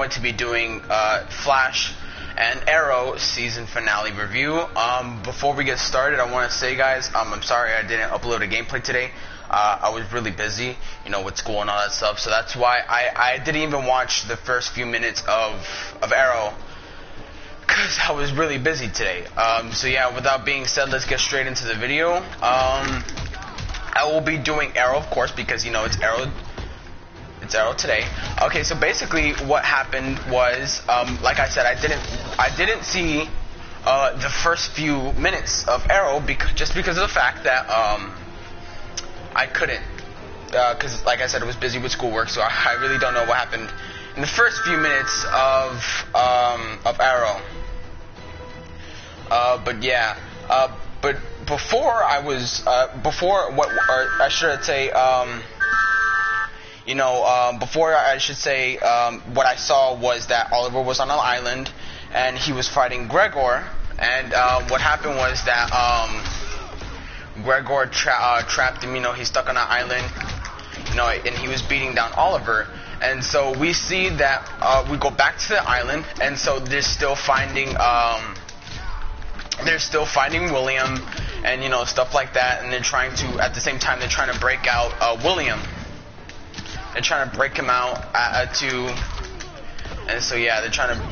going to be doing Flash and Arrow season finale review. Before we get started, I want to say, guys, I'm sorry I didn't upload a gameplay today. I was really busy, with school and all that stuff, so that's why I didn't even watch the first few minutes of Arrow, because I was really busy today. So yeah, without being said, let's get straight into the video. I will be doing Arrow, of course, because it's Arrow. It's Arrow today. Okay, so basically what happened was, like I said, I didn't see the first few minutes of Arrow just because of the fact that I couldn't, because like I said, I was busy with schoolwork, so I really don't know what happened in the first few minutes of Arrow. But yeah, but before I was I should say. Before I should say, what I saw was that Oliver was on an island, and he was fighting Gregor, and what happened was that Gregor trapped him. He's stuck on an island, and he was beating down Oliver, and so we see that we go back to the island, and so they're still finding William, and stuff like that, and they're trying to, at the same time, they're trying to break out William. They're trying to break him out and so yeah, they're trying to.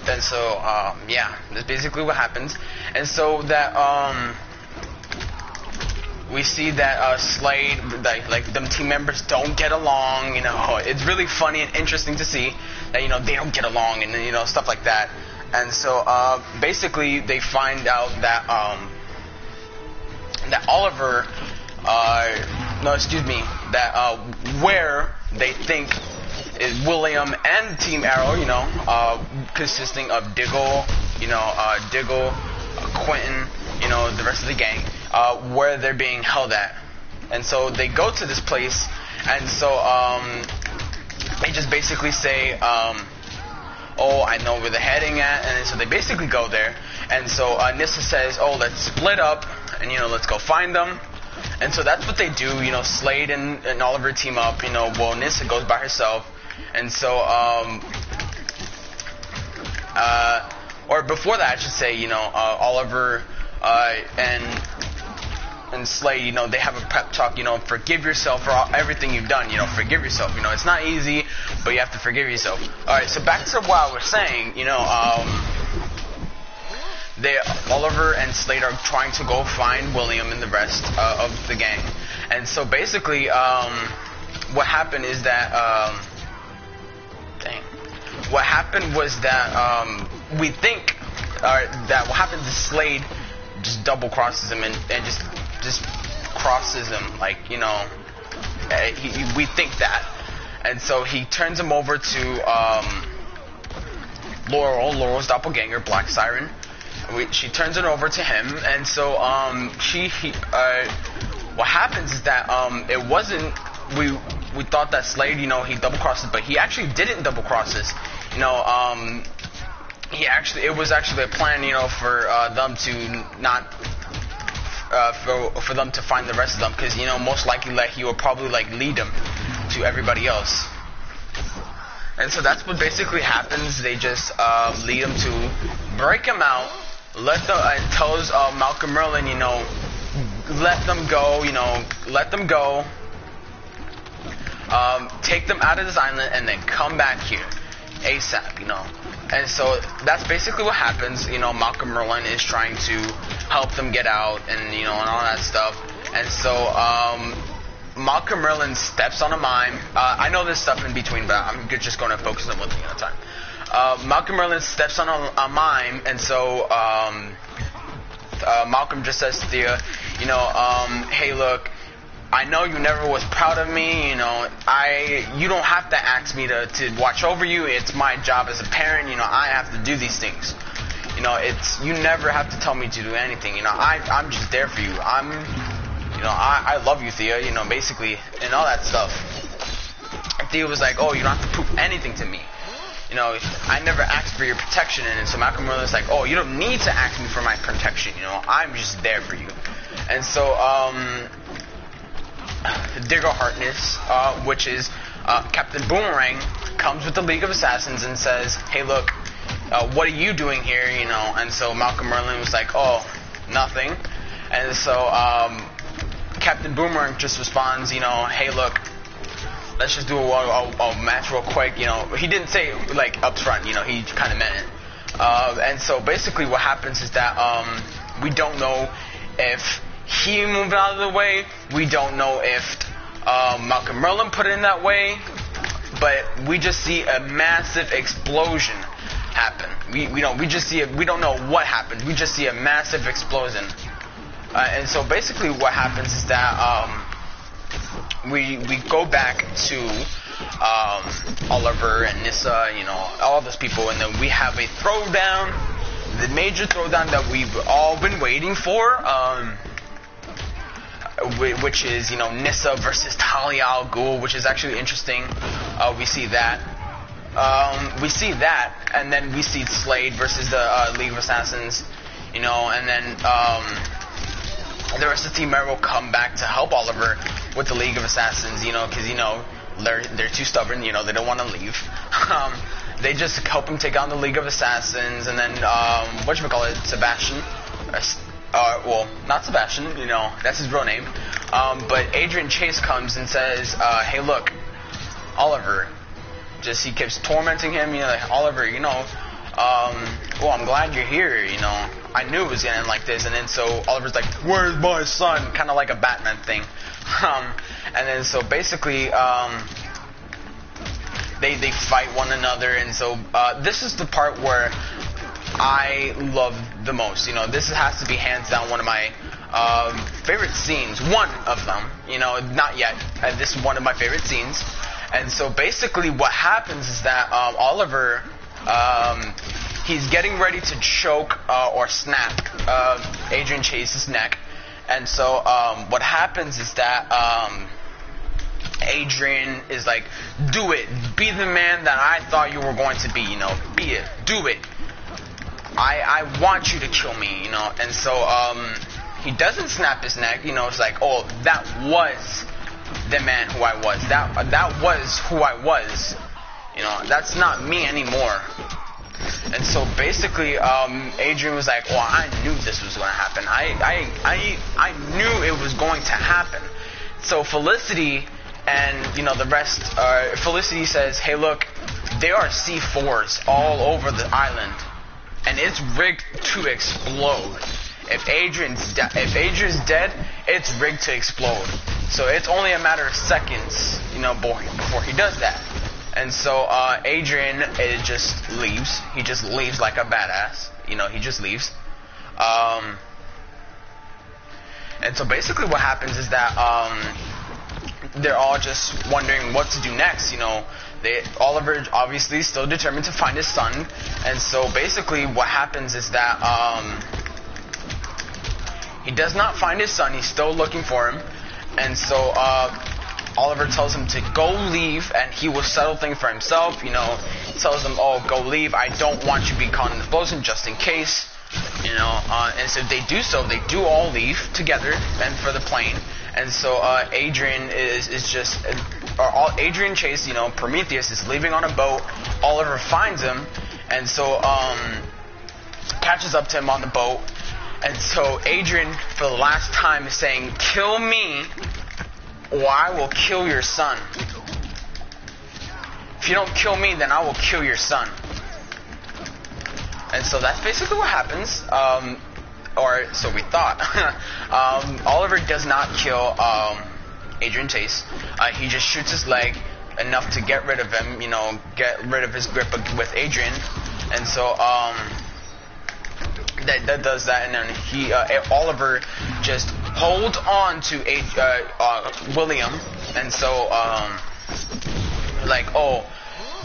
And so yeah, that's basically what happens. And so that we see that Slade, like them team members don't get along. It's really funny and interesting to see that they don't get along and stuff like that. And so basically they find out that that Oliver. That where they think is William and Team Arrow, consisting of Diggle, Quentin, the rest of the gang, where they're being held at. And so they go to this place, and so they just basically say, oh, I know where they're heading at, and so they basically go there. And so Nyssa says, oh, let's split up, and let's go find them. And so that's what they do, Slade and Oliver team up, well, Nyssa goes by herself. And so, or before that, I should say, Oliver and Slade, they have a pep talk, forgive yourself for everything you've done, forgive yourself. It's not easy, but you have to forgive yourself. Alright, so back to what I was saying, Oliver and Slade are trying to go find William and the rest of the gang. And so basically, what happened is that, what happened was that, we think, that what happens is Slade just double crosses him and just crosses him, we think that. And so he turns him over to, Laurel's doppelganger, Black Siren. She turns it over to him, and so what happens is that it wasn't, we thought that Slade, he double crosses, but he actually didn't double crosses. It was actually a plan, for them to not for them to find the rest of them, because most likely he would probably lead them to everybody else. And so that's what basically happens. They just lead him to break him out. Tells Malcolm Merlin, let them go, take them out of this island and then come back here ASAP, And so that's basically what happens. Malcolm Merlin is trying to help them get out and and all that stuff. And so Malcolm Merlin steps on a mine. I know there's stuff in between, but I'm just going to focus on one thing at a time. Malcolm Merlin steps on a mine, and so Malcolm just says to Thea, hey, look, I know you never was proud of me, you don't have to ask me to watch over you. It's my job as a parent, I have to do these things. You never have to tell me to do anything, I'm just there for you. I love you, Thea, basically, and all that stuff. And Thea was like, oh, you don't have to prove anything to me. I never asked for your protection, and so Malcolm Merlin's like, oh, you don't need to ask me for my protection, I'm just there for you. And so, Diggle Harkness, which is Captain Boomerang, comes with the League of Assassins and says, hey, look, what are you doing here, you know? And so Malcolm Merlin was like, oh, nothing. And so Captain Boomerang just responds, you know, hey, look, let's just do a match real quick, you know. He didn't say it, like, up front, you know, he kind of meant it. And so basically what happens is that we don't know if he moved out of the way. We don't know if Malcolm Merlin put it in that way. But we just see a massive explosion happen. We just see we don't know what happened. We just see a massive explosion. And so basically what happens is that we go back to Oliver and Nyssa, you know, all those people, and then we have a throwdown, the major throwdown that we've all been waiting for, which is, you know, Nyssa versus Talia al Ghul, which is actually interesting. We see that. And then we see Slade versus the League of Assassins, you know, and then the rest of Team Arrow come back to help Oliver with the League of Assassins, you know, because, you know, they're too stubborn, you know, they don't want to leave. They just help him take on the League of Assassins, and then, whatchamacallit, Sebastian, well, not Sebastian, you know, that's his real name, but Adrian Chase comes and says, hey, look, Oliver, he keeps tormenting him, you know, like, Oliver, you know, well, I'm glad you're here, you know, I knew it was gonna end like this. And then so Oliver's like, where's my son? Kind of like a Batman thing. And then so basically they fight one another. And so this is the part where I love the most. You know, this has to be hands down one of my favorite scenes. One of them, you know, not yet. This is one of my favorite scenes. And so basically what happens is that Oliver, he's getting ready to choke or snap Adrian Chase's neck. And so what happens is that Adrian is like, do it. Be the man that I thought you were going to be, you know. Be it. Do it. I want you to kill me, you know. And so he doesn't snap his neck, you know. It's like, oh, that was the man who I was. That was who I was. You know, that's not me anymore. And so basically, Adrian was like, well, I knew this was going to happen. I knew it was going to happen. So Felicity and, you know, the rest, Felicity says, hey, look, there are C4s all over the island, and it's rigged to explode. If Adrian's dead, it's rigged to explode. So it's only a matter of seconds, you know, before he does that. And so Adrian just leaves. He just leaves like a badass. You know, he just leaves. And so basically what happens is that they're all just wondering what to do next. You know, Oliver obviously is still determined to find his son. And so basically what happens is that he does not find his son. He's still looking for him. And so Oliver tells him to go leave, and he will settle things for himself. You know, he tells him, oh, go leave. I don't want you to be caught in the explosion, just in case. You know, and so they do so. They do all leave together and for the plane. And so Adrian Adrian Chase, you know, Prometheus is leaving on a boat. Oliver finds him, and so catches up to him on the boat. And so Adrian, for the last time, is saying, kill me, or I will kill your son. If you don't kill me, then I will kill your son. And so that's basically what happens. Or so we thought. Oliver does not kill Adrian Chase. He just shoots his leg enough to get rid of him, you know, get rid of his grip with Adrian. And so that does that, and then Oliver just holds on to William, and so like, oh,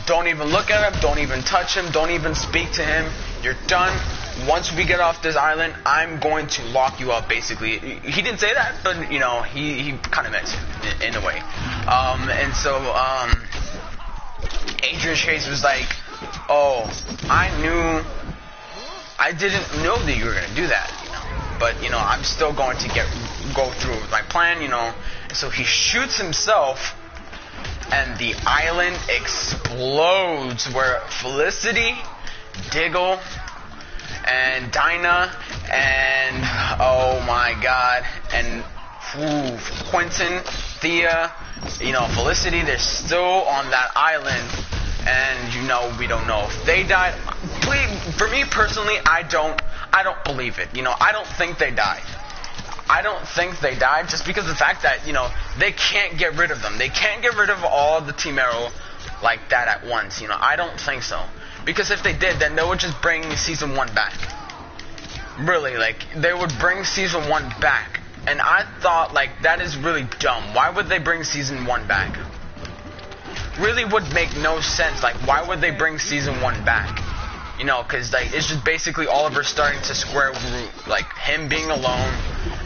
don't even look at him, don't even touch him, don't even speak to him, you're done. Once we get off this island, I'm going to lock you up, basically. He didn't say that, but, you know, he kind of meant it in a way. And so Adrian Chase was like, oh, I didn't know that you were going to do that, you know. But, you know, I'm still going to go through with my plan, you know. And so he shoots himself and the island explodes where Felicity, Diggle, and Dinah, and oh my god, and Quentin, Thea, Felicity, they're still on that island, and we don't know if they died. For me personally, I don't believe it. I don't think they died. I don't think they died just because of the fact that, they can't get rid of them. They can't get rid of all the Team Arrow like that at once. I don't think so. Because if they did, then they would just bring Season 1 back. Really, they would bring Season 1 back. And I thought, that is really dumb. Why would they bring Season 1 back? Really would make no sense. Why would they bring Season 1 back? Because, it's just basically Oliver starting to square root, him being alone,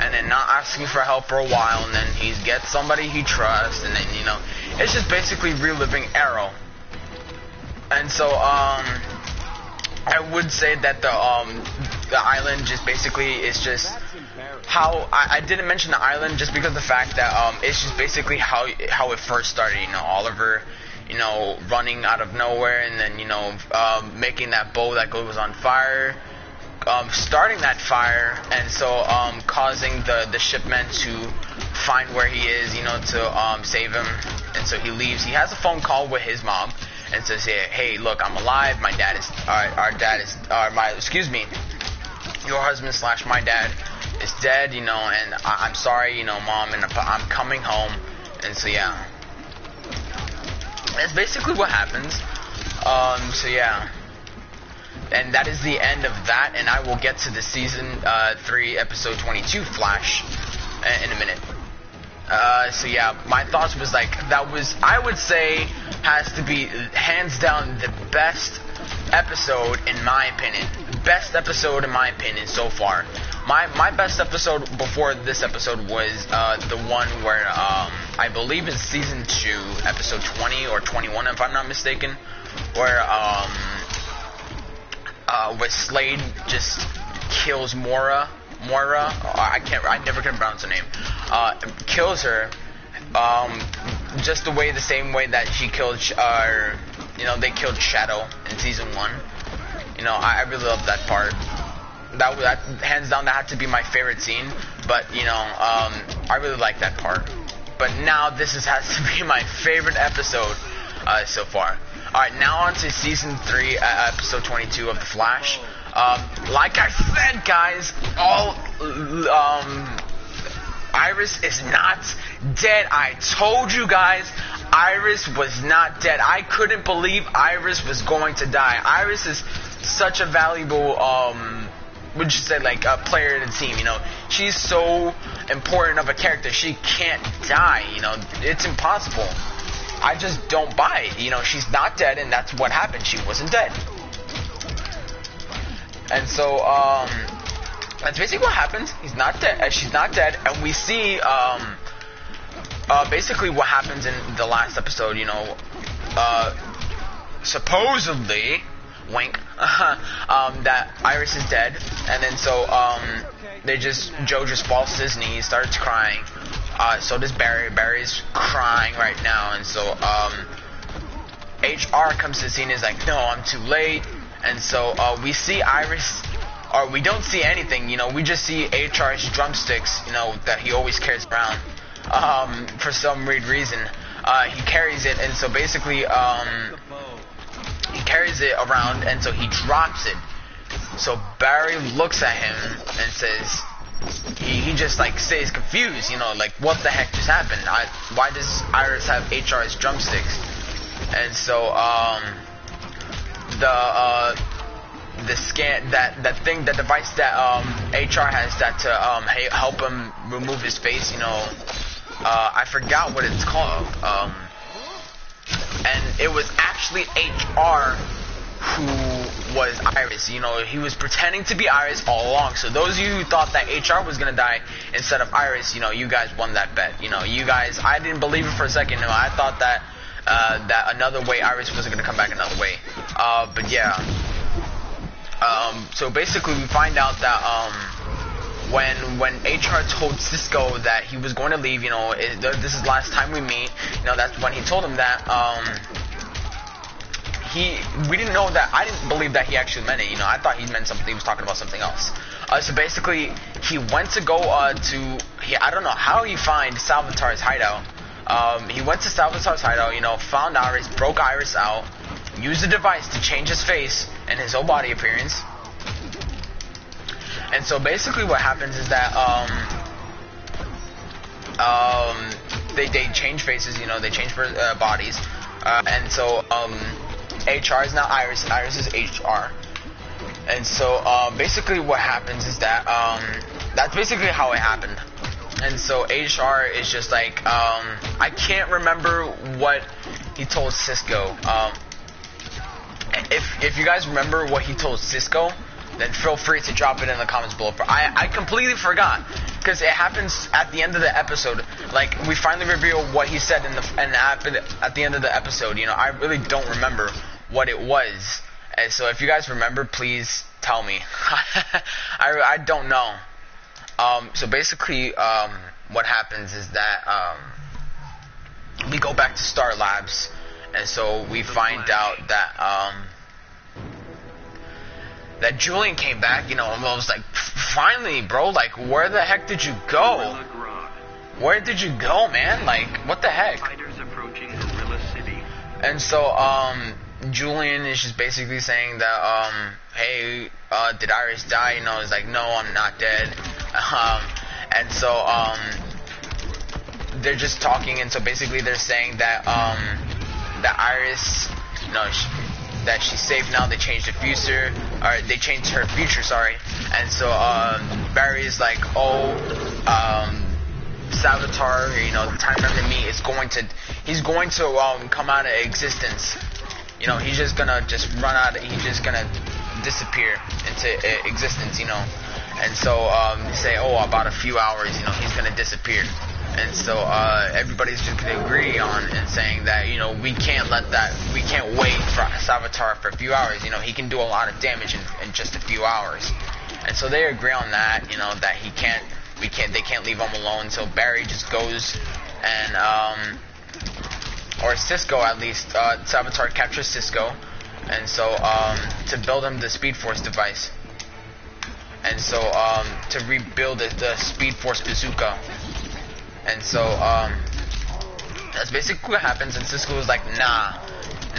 and then not asking for help for a while, and then he gets somebody he trusts, and then, it's just basically reliving Arrow. And so, I would say that the island just basically is just how, I didn't mention the island just because of the fact that, it's just basically how it first started, Oliver, running out of nowhere, and then, making that bow that goes on fire, starting that fire, and so, causing the shipment to find where he is, to, save him, and so he leaves. He has a phone call with his mom, and says, hey, look, I'm alive, my dad is, your husband / my dad is dead, and I'm sorry, mom, and I'm coming home, and so, yeah. That's basically what happens. So yeah. And that is the end of that, and I will get to the season 3, episode 22 Flash in a minute. So yeah, my thoughts was that was, I would say, has to be hands down the best episode in my opinion. Best episode in my opinion so far. My best episode before this episode was the one where I believe it's season 2, episode 20 or 21 if I'm not mistaken, where Slade just kills Moira, I never can pronounce her name, kills her, just the same way that she killed, they killed Shadow in season 1. I really love that part. That hands down, that had to be my favorite scene, but, I really like that part. But now, this has to be my favorite episode, so far. Alright, now on to season 3, episode 22 of The Flash. Like I said, guys, Iris is not dead. I told you guys, Iris was not dead. I couldn't believe Iris was going to die. Iris is such a valuable, would you say, a player in the team, she's so important of a character, she can't die, it's impossible. I just don't buy it, she's not dead, and that's what happened, she wasn't dead. And so, that's basically what happens. He's not dead, she's not dead, and we see, basically what happens in the last episode, supposedly, wink, that Iris is dead, and then so, Joe just falls to his knees, starts crying, so does Barry. Barry's crying right now, and so, HR comes to the scene and is like, no, I'm too late, and so, we see Iris, or we don't see anything, we just see HR's drumsticks, that he always carries around, for some weird reason, he carries it, and so basically, he carries it around, and so he drops it. So Barry looks at him and says, he just stays confused, what the heck just happened? Why does Iris have HR's drumsticks? And so the device that HR has that to help him remove his face, I forgot what it's called. And it was actually HR who was Iris. He was pretending to be Iris all along. So those of you who thought that HR was gonna die instead of Iris, you guys won that bet. You guys, I didn't believe it for a second. I thought that that another way Iris was gonna come back another way. But yeah. So basically, we find out that when HR told Cisco that he was going to leave, you know, this is the last time we meet, you know, that's when he told him that, we didn't know that, I didn't believe that he actually meant it, you know, I thought he meant something, he was talking about something else. So basically, he went to go, I don't know how he found Salvatore's hideout. He went to Salvatore's hideout, you know, found Iris, broke Iris out, used the device to change his face and his whole body appearance. And so basically what happens is that, they change faces, you know, they change bodies. And so, HR is now Iris, Iris is HR. And so, basically what happens is that, that's basically how it happened. And so HR is just like, I can't remember what he told Cisco. If you guys remember what he told Cisco, then feel free to drop it in the comments below. I completely forgot, because it happens at the end of the episode. Like, we finally reveal what he said at the end of the episode. You know, I really don't remember what it was. And so if you guys remember, please tell me. I don't know. So basically, what happens is that, we go back to Star Labs, and so we find out that, that Julian came back, you know, and I was like, finally, bro, like, where the heck did you go? Where did you go, man? Like, what the heck? And so, Julian is just basically saying that, hey, did Iris die? You know, he's like, no, I'm not dead. And so, they're just talking, and so basically they're saying that, that Iris, you know, that she's safe now. They changed the future, or they changed her future, sorry. And so, Barry is like, oh, Salvatore, you know, the time remember me is he's going to, come out of existence. You know, he's just gonna run out, he's just gonna disappear into existence, you know. And so, they say, oh, about a few hours, you know, he's gonna disappear. And so, everybody's just gonna agree on and saying that, you know, we can't wait for Salvatore for a few hours, you know, he can do a lot of damage in just a few hours. And so they agree on that, you know, that they can't leave him alone. So Barry just goes and, or Cisco at least, Salvatore captures Cisco, and so, to build him the Speed Force device. And so, to rebuild the Speed Force bazooka. And so, that's basically what happens, and Cisco was like, nah,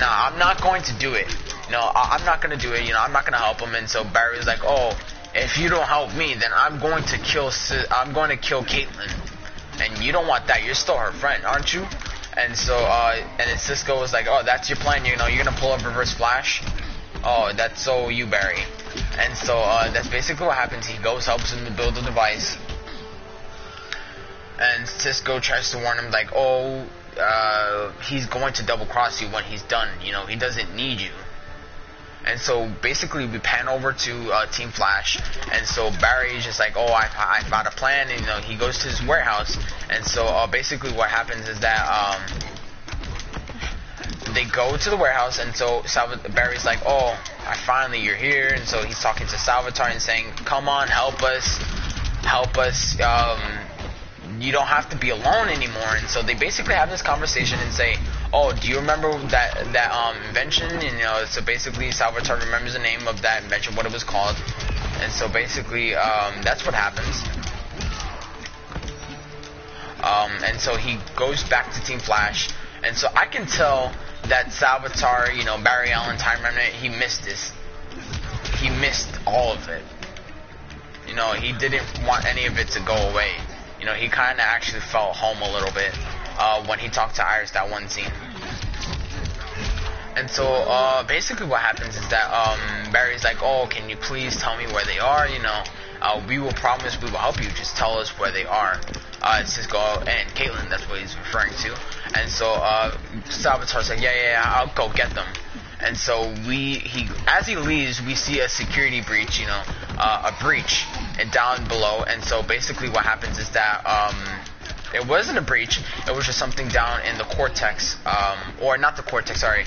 I'm not going to do it. You know, I'm not going to do it, you know, I'm not going to help him. And so Barry was like, oh, if you don't help me, then I'm going to kill Caitlin. And you don't want that, you're still her friend, aren't you? And so, and then Cisco was like, oh, that's your plan, you know, you're going to pull a Reverse Flash? Oh, that's so you, Barry. And so, that's basically what happens. He goes, helps him to build the device. And Cisco tries to warn him, like, oh, he's going to double cross you when he's done. You know, he doesn't need you. And so basically we pan over to Team Flash, and so Barry's just like, oh, I found a plan, and you know, he goes to his warehouse. And so basically what happens is that they go to the warehouse, and so Barry's like, oh, you're here. And so he's talking to Salvatore and saying, come on, help us, you don't have to be alone anymore. And so they basically have this conversation and say, oh, do you remember that invention? And, you know, so basically Salvatore remembers the name of that invention, what it was called. And so basically, that's what happens. And so he goes back to Team Flash. And so I can tell that Salvatore, you know, Barry Allen, Time Remnant, he missed this. He missed all of it. You know, he didn't want any of it to go away. You know, he kind of actually felt home a little bit when he talked to Iris that one scene. And so basically what happens is that Barry's like, oh, can you please tell me where they are? You know, we will promise we will help you. Just tell us where they are. Cisco and Caitlin, that's what he's referring to. And so Salvatore's like, yeah, I'll go get them. And so as he leaves, we see a security breach, you know, a breach and down below. And so basically what happens is that it wasn't a breach, it was just something down in the cortex, or not the cortex, sorry.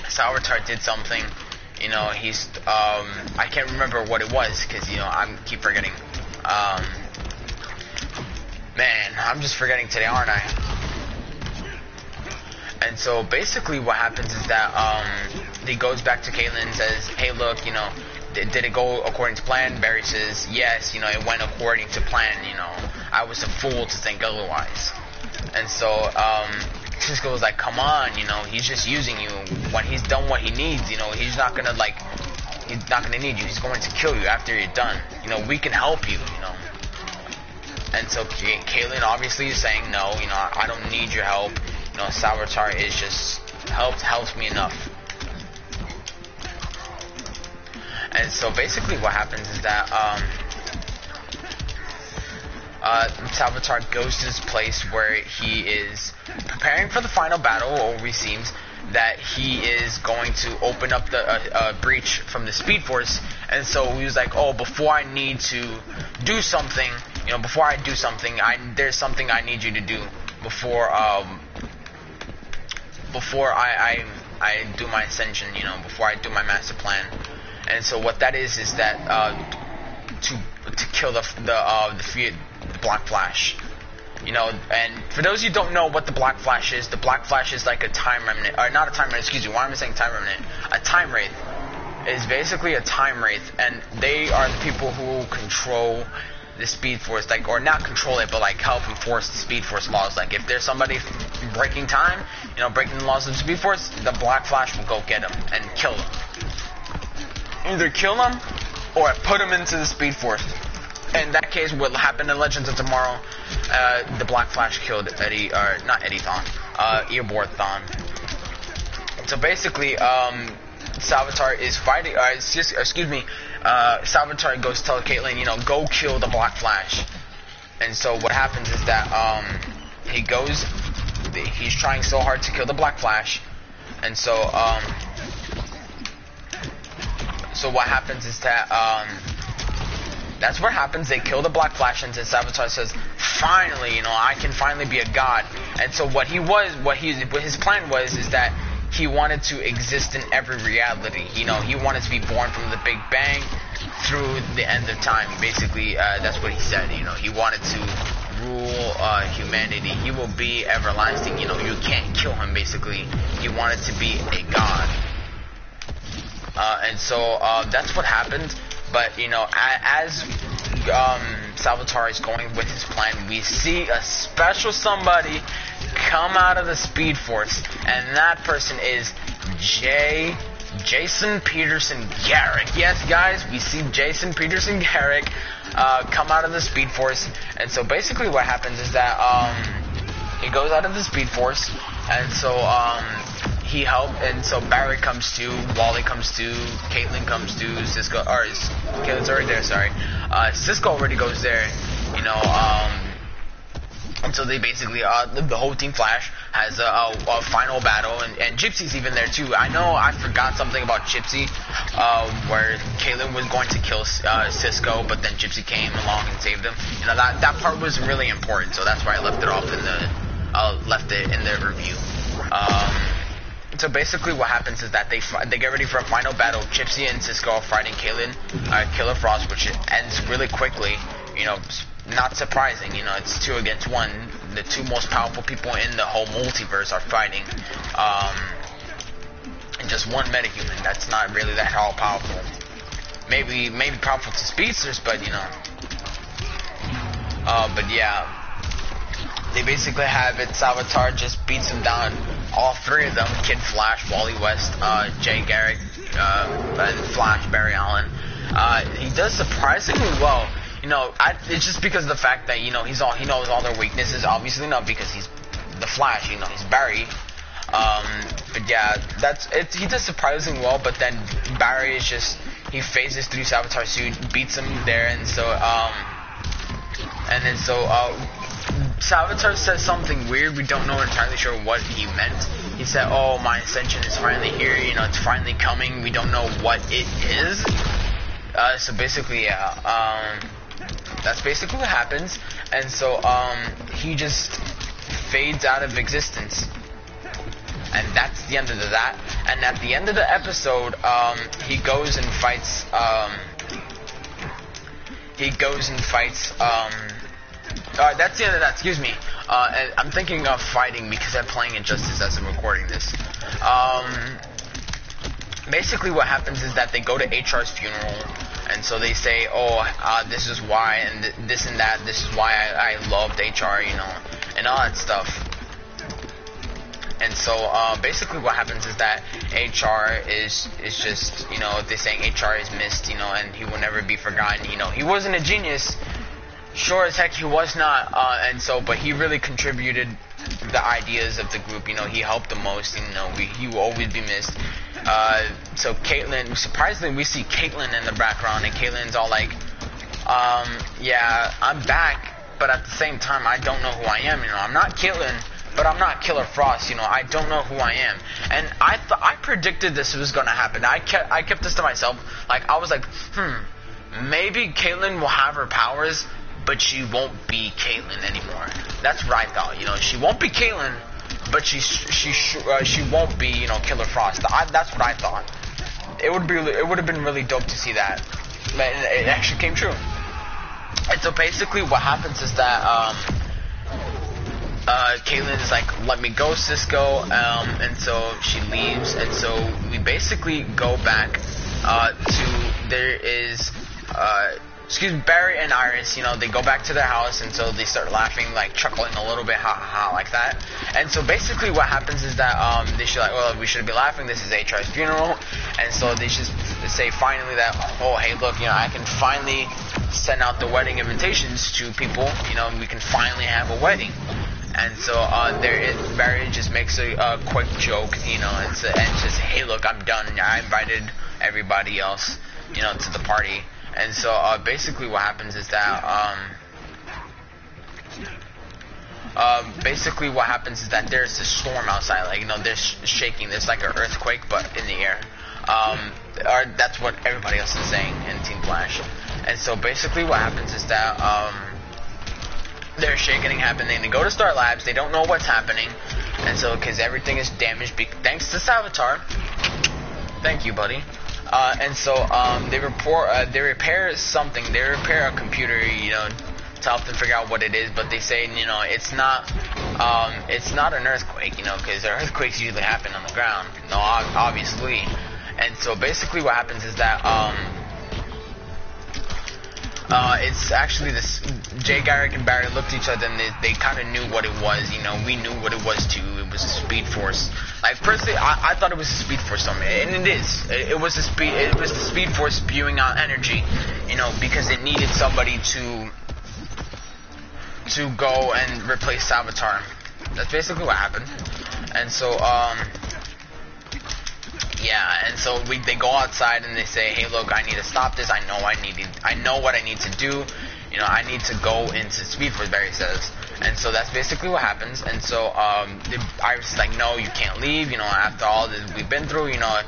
Salvatore did something, You know, he's I can't remember what it was because, you know, I keep forgetting. Man, I'm just forgetting today, aren't I? And so basically what happens is that he goes back to Caitlyn and says, hey, look, you know, did it go according to plan? Barry says, yes, you know, it went according to plan, you know. I was a fool to think otherwise. And so Cisco was like, come on, you know, he's just using you. When he's done what he needs, you know, he's not gonna need you. He's going to kill you after you're done. You know, we can help you, you know. And so Caitlyn obviously is saying, no, you know, I don't need your help. You know, Savitar is just helps me enough. And so basically what happens is that Savitar goes to this place where he is preparing for the final battle, or it seems that he is going to open up the breach from the Speed Force. And so he was like, oh, before I need to do something, you know, before I do something, there's something I need you to do before I do my ascension, you know, before I do my master plan. And so what that is that to kill the Black Flash. You know, and for those of you who don't know what the Black Flash is, the Black Flash is like a time remnant, or not a time remnant, excuse me, why am I saying time remnant? A time wraith. Is basically a time wraith, and they are the people who control the Speed Force, like, or not control it, but like help enforce the Speed Force laws. Like, if there's somebody breaking time, you know, breaking the laws of the Speed Force, the Black Flash will go get them and kill them. Either kill them or put them into the Speed Force. In that case, what happened in Legends of Tomorrow, the Black Flash killed Eddie, or not Eddie Thawne, Eobard Thawne. So basically, Savitar is fighting, Savitar goes to tell Caitlyn, you know, go kill the Black Flash. And so what happens is that, he's trying so hard to kill the Black Flash. And so, so what happens is that, that's what happens. They kill the Black Flash, and Savitar says, finally, you know, I can finally be a god. And so what his plan was is that he wanted to exist in every reality. You know, he wanted to be born from the Big Bang through the end of time. Basically, that's what he said. You know, he wanted to rule humanity. He will be everlasting. You know, you can't kill him, basically. He wanted to be a god. And so that's what happened. But, you know, as Savitar is going with his plan, we see a special somebody come out of the Speed Force, and that person is Jason Peterson Garrick. Yes, guys, we see Jason Peterson Garrick come out of the Speed Force. And so basically what happens is that he goes out of the Speed Force, and so he helped, and so Barry comes to, Wally comes to, Caitlyn comes to, Cisco, or Caitlyn's already there, sorry. Cisco already goes there, you know, and so they basically, the whole Team Flash has a final battle, and Gypsy's even there too. I know I forgot something about Gypsy, where Caitlyn was going to kill Cisco, but then Gypsy came along and saved him. You know, that part was really important, so that's why I left it off in the review. So basically what happens is that they get ready for a final battle. Gypsy and Cisco are fighting Caitlyn, Killer Frost, which ends really quickly. You know, not surprising. You know, it's 2 against 1. The 2 most powerful people in the whole multiverse are fighting. And just one metahuman. That's not really that all powerful. Maybe powerful to speedsters, but you know. But yeah. They basically have it. Savitar just beats them down. All 3 of them, Kid Flash, Wally West, Jay Garrick, and Flash, Barry Allen. He does surprisingly well. You know, it's just because of the fact that, you know, he knows all their weaknesses. Obviously not because he's the Flash, you know, he's Barry. But yeah, he does surprisingly well, but then Barry is just, he phases through Savitar's suit, beats him there, and so, Savitar says something weird. We don't know entirely sure what he meant. He said, oh, my ascension is finally here, you know, it's finally coming. We don't know what it is. So basically, yeah, that's basically what happens. And so, he just fades out of existence. and that's the end of that. And at the end of the episode, he goes and fights. That's the end of that. Excuse me. And I'm thinking of fighting because I'm playing Injustice as I'm recording this. Basically, what happens is that they go to HR's funeral, and so they say, "Oh, this is why, and this and that. This is why I loved HR, you know, and all that stuff." And so basically what happens is that HR is just, you know, they're saying HR is missed, you know, and he will never be forgotten. You know, he wasn't a genius. Sure as heck he was not. And so, but he really contributed the ideas of the group. You know, he helped the most. You know, he will always be missed. So Caitlyn, surprisingly, we see Caitlyn in the background, and Caitlyn's all like, yeah, I'm back, but at the same time, I don't know who I am. You know, I'm not Caitlyn, but I'm not Killer Frost, you know, I don't know who I am. And I predicted this was gonna happen. I kept this to myself. Like, I was like, maybe Caitlyn will have her powers, but she won't be Caitlyn anymore. That's what I thought, you know, she won't be Caitlyn, but she won't be, you know, Killer Frost. That's what I thought. It would have been really dope to see that. But it actually came true. And so basically what happens is that, Caitlyn is like, let me go, Cisco, and so she leaves, and so we basically go back to Barry and Iris, you know, they go back to their house, and so they start laughing, like chuckling a little bit, ha ha, like that. And so basically what happens is that they should like, well, we should be laughing, this is HR's funeral, and so they just say finally that, oh hey look, you know, I can finally send out the wedding invitations to people, you know, we can finally have a wedding. And so Barry just makes a quick joke, you know, and says, hey look, I'm done, I invited everybody else, you know, to the party. And so basically what happens is that there's a storm outside, like, you know, there's shaking, there's like an earthquake but in the air. Or that's what everybody else is saying in Team Flash. And so basically what happens is that they're shaking happening. They go to Star Labs. They don't know what's happening, and so because everything is damaged, thanks to Savitar. Thank you, buddy. And so they repair something. They repair a computer, you know, to help them figure out what it is. But they say, you know, it's not an earthquake, you know, because earthquakes usually happen on the ground. No, obviously. And so basically what happens is that it's actually this. Jay Garrick and Barry looked at each other and they kind of knew what it was. You know, we knew what it was too. It was a Speed Force. Like personally, I thought it was a Speed Force something, and it is. It was the Speed Force spewing out energy. You know, because it needed somebody to go and replace Savitar. That's basically what happened. And so yeah, and so they go outside and they say, hey look, I need to stop this, I know what I need to do, you know, I need to go into Speed Force, Barry says. And so that's basically what happens. And so Iris is like, no, you can't leave, you know, after all that we've been through, you know,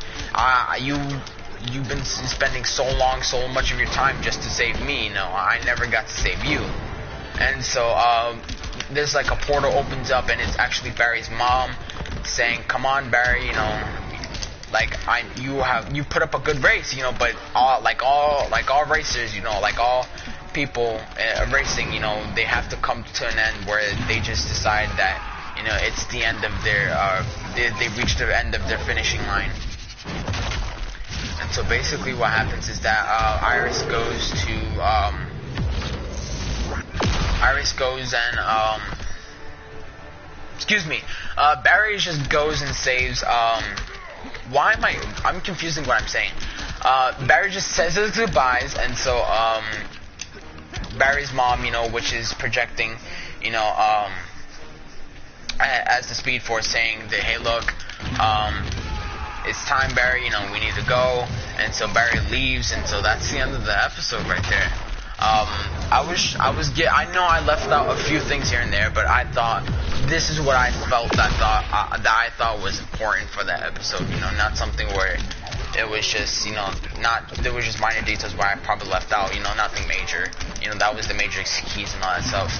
you've been spending so much of your time just to save me, you know, I never got to save you. And so there's like a portal opens up and it's actually Barry's mom saying, come on Barry, you know, like you put up a good race, you know, but all racers, you know, like all people racing, you know, they have to come to an end where they just decide that, you know, it's the end of their they reached the end of their finishing line. And so basically what happens is that Iris goes and Barry just goes and saves I'm confusing what I'm saying. Barry just says his goodbyes, and so Barry's mom, you know, which is projecting, you know, as the Speed Force saying that, hey look, it's time Barry, you know, we need to go. And so Barry leaves, and so that's the end of the episode right there. I know I left out a few things here and there, but I thought this is what I felt that I thought was important for that episode. You know, not something where it was just, you know, there was just minor details where I probably left out. You know, nothing major. You know, that was the Matrix keys and all that stuff.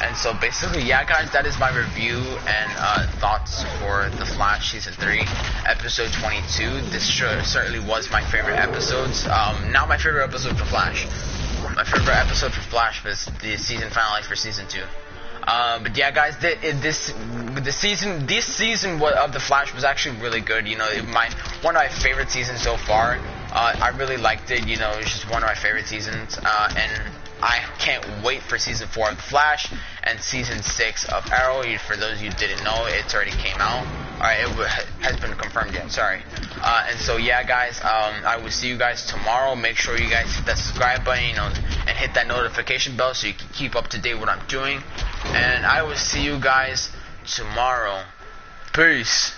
And so basically, yeah, guys, that is my review and thoughts for The Flash Season 3, Episode 22. This certainly was my favorite episodes. Not my favorite episode for Flash. My favorite episode for Flash was the season finale for Season 2. But yeah, guys, this season of The Flash was actually really good. You know, one of my favorite seasons so far. I really liked it. You know, it was just one of my favorite seasons. And I can't wait for Season 4 of The Flash and Season 6 of Arrow. For those of you who didn't know, it's already came out. Alright, it has been confirmed yet, sorry. And so yeah, guys, I will see you guys tomorrow. Make sure you guys hit that subscribe button, you know, and hit that notification bell so you can keep up to date with what I'm doing. And I will see you guys tomorrow. Peace.